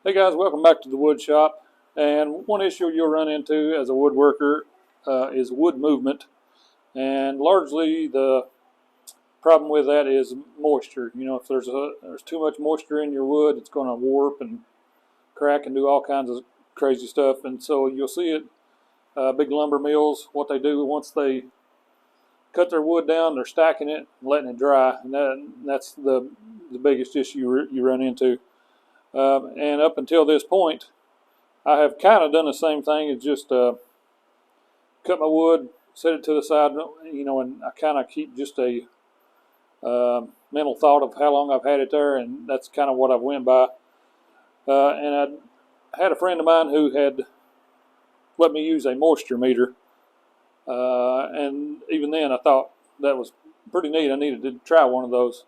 Hey guys, welcome back to the wood shop. And one issue you'll run into as a woodworker is wood movement. And largely the problem with that is moisture. You know, if there's too much moisture in your wood, it's going to warp and crack and do all kinds of crazy stuff. And so you'll see it, big lumber mills, what they do once they cut their wood down, they're stacking it and letting it dry. And that's the biggest issue you run into. And up until this point, I have kind of done the same thing. It's just cut my wood, set it to the side, you know, and I kind of keep just a mental thought of how long I've had it there, and that's kind of what I've went by. And I had a friend of mine who had let me use a moisture meter, and even then I thought that was pretty neat. I needed to try one of those,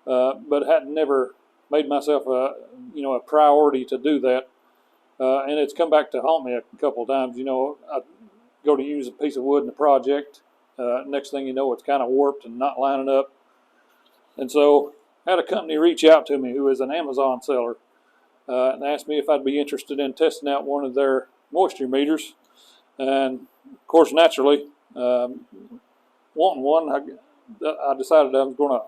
but had never made myself a priority to do that, and it's come back to haunt me a couple of times. You know, I go to use a piece of wood in a project. Next thing you know, it's kind of warped and not lining up. And so I had a company reach out to me who is an Amazon seller, and asked me if I'd be interested in testing out one of their moisture meters. And of course, naturally, wanting one, I decided I was going to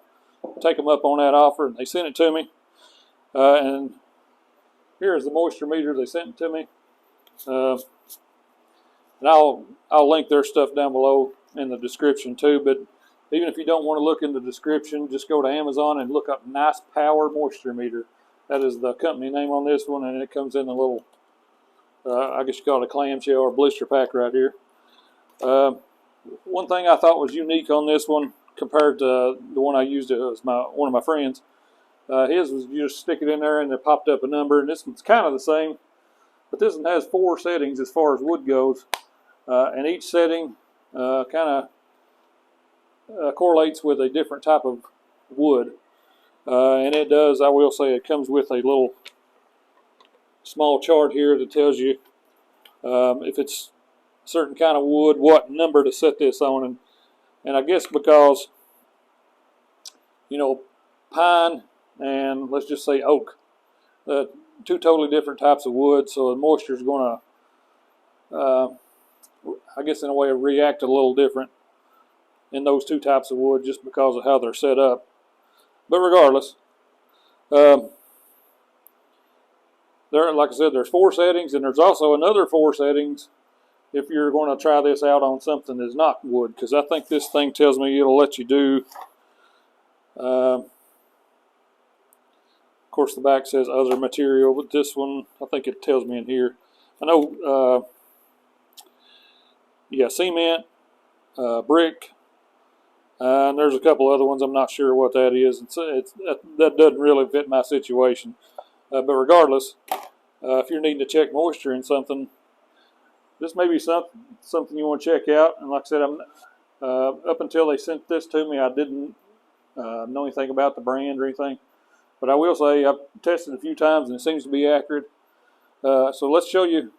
take them up on that offer, and they sent it to me. And here's the moisture meter they sent to me. And I'll link their stuff down below in the description too. But even if you don't want to look in the description, just go to Amazon and look up Nice Power Moisture Meter. That is the company name on this one, and it comes in a little, I guess you call it a clamshell or blister pack right here. One thing I thought was unique on this one compared to the one I used, it was one of my friends. His was you just stick it in there and it popped up a number, and this one's kind of the same, but this one has 4 settings as far as wood goes, and each setting kind of correlates with a different type of wood, and it does, I will say, it comes with a little small chart here that tells you if it's a certain kind of wood, what number to set this on, and I guess because, you know, pine and let's just say oak, 2 totally different types of wood, so the moisture is going to, I guess in a way, react a little different in those 2 types of wood just because of how they're set up. But regardless, like I said, there's 4 settings, and there's also another 4 settings if you're going to try this out on something that's not wood, because I think this thing tells me it'll let you do. Of course, the back says other material, but this one, I think it tells me in here. I know, yeah, cement, brick, and there's a couple other ones. I'm not sure what that is. That doesn't really fit my situation. But regardless, if you're needing to check moisture in something, this may be something you want to check out. And like I said, up until they sent this to me, I didn't know anything about the brand or anything. But I will say I've tested it a few times and it seems to be accurate. So let's show you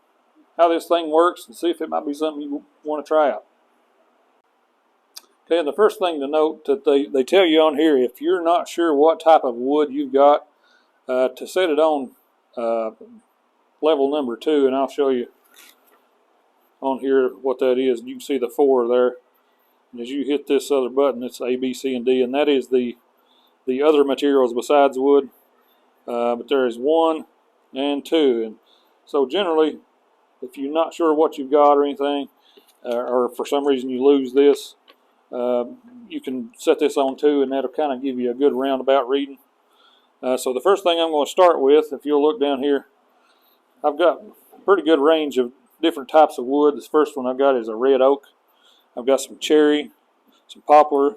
how this thing works and see if it might be something you want to try out. Okay, and the first thing to note that they tell you on here, if you're not sure what type of wood you've got, to set it on level number 2, and I'll show you on here what that is. You can see the 4 there. And as you hit this other button, it's A, B, C, and D, and that is the other materials besides wood. But there is 1 and 2, and so generally, if you're not sure what you've got or anything, or for some reason you lose this, you can set this on 2, and that'll kind of give you a good roundabout reading. So the first thing I'm going to start with, if you'll look down here, I've got a pretty good range of different types of wood. This first one I've got is a red oak. I've got some cherry, some poplar.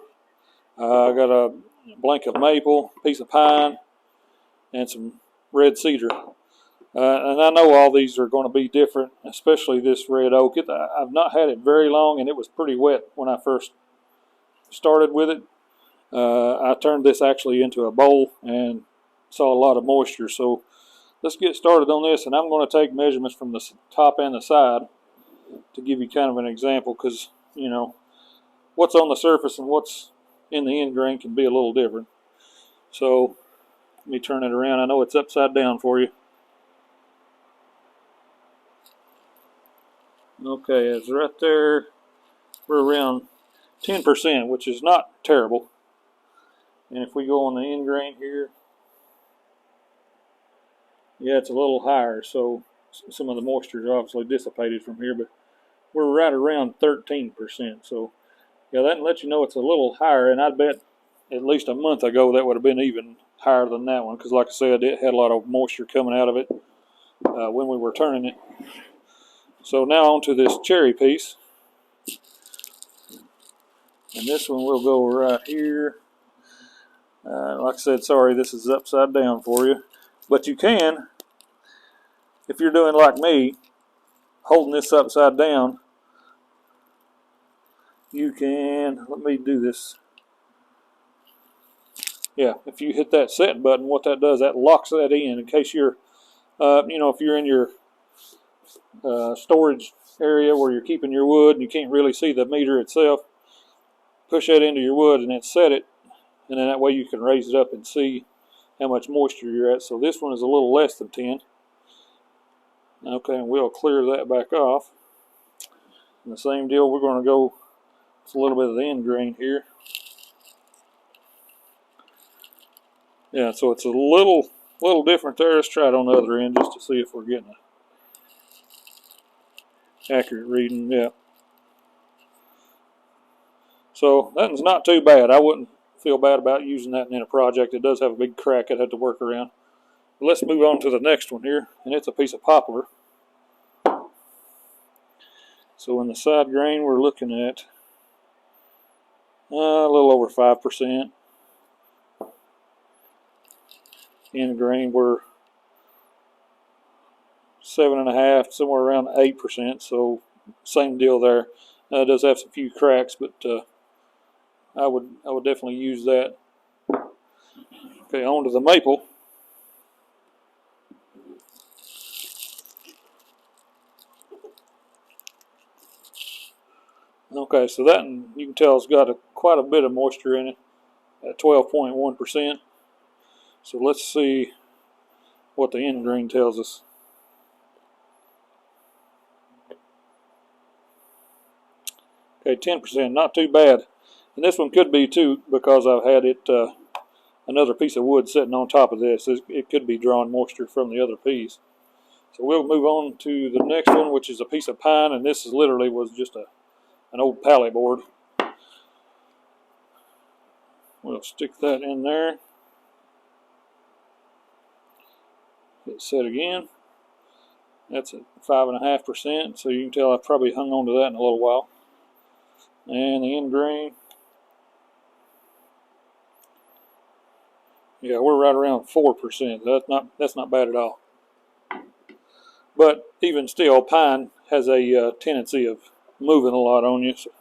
I've got a blank of maple, a piece of pine, and some red cedar. And I know all these are going to be different, especially this red oak. I've not had it very long, and it was pretty wet when I first started with it. I turned this actually into a bowl and saw a lot of moisture. So let's get started on this, and I'm going to take measurements from the top and the side to give you kind of an example, because, you know, what's on the surface and what's in the end grain can be a little different. So let me turn it around. I know it's upside down for you. Okay, it's right there. We're around 10%, which is not terrible. And if we go on the end grain here, yeah, it's a little higher, so some of the moisture is obviously dissipated from here, but we're right around 13%. So, yeah, that lets you know it's a little higher, and I bet at least a month ago that would have been even higher than that one, because like I said, it had a lot of moisture coming out of it when we were turning it. So now onto this cherry piece. And this one will go right here. Like I said, sorry, this is upside down for you. But you can, if you're doing like me, holding this upside down, you can, let me do this. Yeah, if you hit that set button, what that does, that locks that in case you're, if you're in your storage area where you're keeping your wood and you can't really see the meter itself, push that into your wood and then set it, and then that way you can raise it up and see how much moisture you're at. So this one is a little less than 10. Okay, and we'll clear that back off. And the same deal, we're going to go with a little bit of the end grain here. Yeah, so it's a little different there. Let's try it on the other end just to see if we're getting an accurate reading. Yeah. So that one's not too bad. I wouldn't feel bad about using that in a project. It does have a big crack I'd have to work around. But let's move on to the next one here, and it's a piece of poplar. So in the side grain, we're looking at a little over 5%. In grain, we're 7.5%, somewhere around 8%. So same deal there. It does have some few cracks, but I would definitely use that. Okay, on to the maple. Okay, so that one, you can tell it's got quite a bit of moisture in it at 12.1%. So let's see what the end grain tells us. Okay, 10%, not too bad. And this one could be too, because I've had it another piece of wood sitting on top of this. It could be drawing moisture from the other piece. So we'll move on to the next one, which is a piece of pine, and this is literally was just an old pallet board. We'll stick that in there. Hit set again. That's at 5.5%, so you can tell I've probably hung on to that in a little while. And the end grain, yeah, we're right around 4%. That's not bad at all. But even still, pine has a tendency of moving a lot on you. So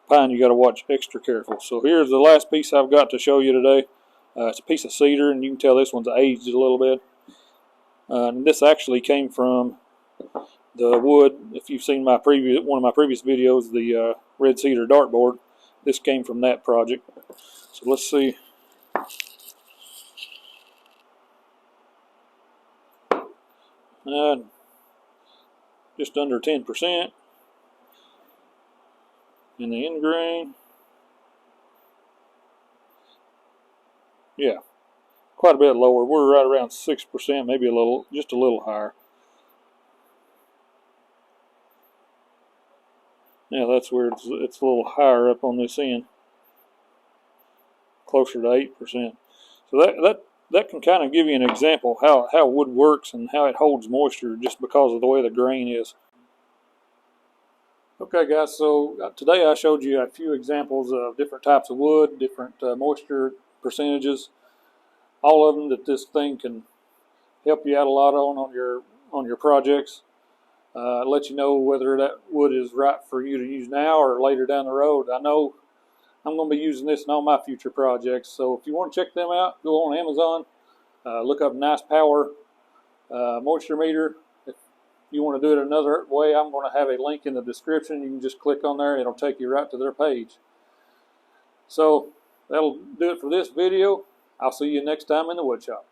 pine, you got to watch extra careful. So here's the last piece I've got to show you today. It's a piece of cedar, and you can tell this one's aged a little bit. And this actually came from the wood. If you've seen one of my previous videos, the red cedar dartboard, this came from that project. So let's see. Just under 10%. And the end grain, yeah, quite a bit lower. We're right around 6%, maybe just a little higher. Yeah, that's where it's a little higher up on this end, closer to 8%. So that can kind of give you an example how wood works and how it holds moisture just because of the way the grain is. Okay guys, so today I showed you a few examples of different types of wood, different moisture percentages, all of them that this thing can help you out a lot on your projects. Let you know whether that wood is right for you to use now or later down the road. I know I'm going to be using this in all my future projects, so if you want to check them out, go on Amazon, look up Nice Power moisture meter. If you want to do it another way, I'm going to have a link in the description. You can just click on there, it'll take you right to their page. So that'll do it for this video. I'll see you next time in the wood shop.